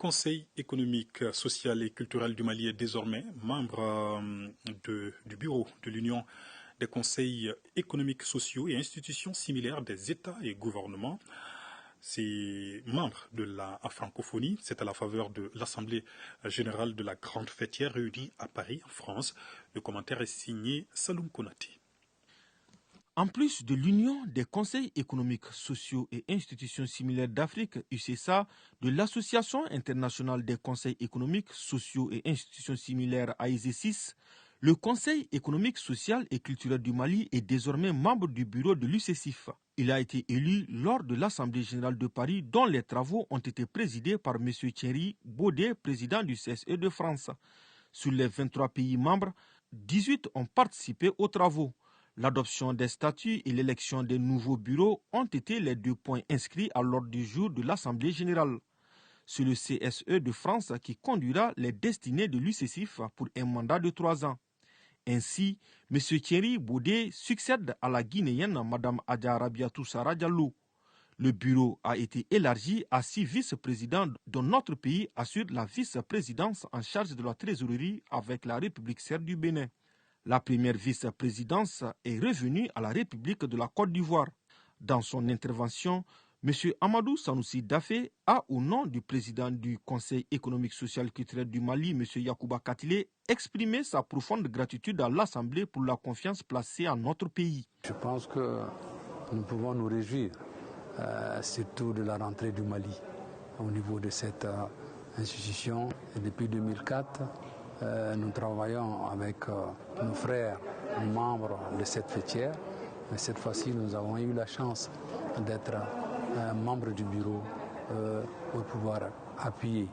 Conseil économique, social et culturel du Mali est désormais membre du bureau de l'Union des conseils économiques, sociaux et institutions similaires des États et gouvernements. C'est membre de la francophonie. C'est à la faveur de l'Assemblée générale de la Grande Fêtière réunie à Paris, en France. Le commentaire est signé Saloum Konati. En plus de l'Union des conseils économiques, sociaux et institutions similaires d'Afrique, UCSA, de l'Association internationale des conseils économiques, sociaux et institutions similaires AIZ6, le Conseil économique, social et culturel du Mali est désormais membre du bureau de l'UCSIF. Il a été élu lors de l'Assemblée générale de Paris dont les travaux ont été présidés par M. Thierry Baudet, président du CSE de France. Sur les 23 pays membres, 18 ont participé aux travaux. L'adoption des statuts et l'élection des nouveaux bureaux ont été les 2 points inscrits à l'ordre du jour de l'Assemblée générale. C'est le CSE de France qui conduira les destinées de l'UCSIF pour un mandat de 3 ans. Ainsi, M. Thierry Baudet succède à la Guinéenne Mme Adja Rabiatou Sara Diallo. Le bureau a été élargi à 6 vice-présidents dont notre pays assure la vice-présidence en charge de la trésorerie avec la République serbe du Bénin. La première vice-présidence est revenue à la République de la Côte d'Ivoire. Dans son intervention, M. Amadou Sanoussi Dafé a, au nom du président du Conseil économique, social et culturel du Mali, M. Yacouba Katile, exprimé sa profonde gratitude à l'Assemblée pour la confiance placée en notre pays. Je pense que nous pouvons nous réjouir, surtout de la rentrée du Mali au niveau de cette institution. Et depuis 2004, nous travaillons avec nos frères membres de cette fêtière. Mais cette fois-ci, nous avons eu la chance d'être membres du bureau pour pouvoir appuyer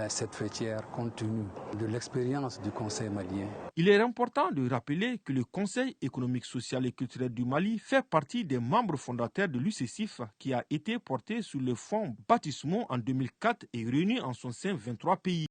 cette fêtière compte tenu de l'expérience du Conseil malien. Il est important de rappeler que le Conseil économique, social et culturel du Mali fait partie des membres fondateurs de l'UCSIF qui a été porté sur le fonds baptismaux en 2004 et réuni en son sein 23 pays.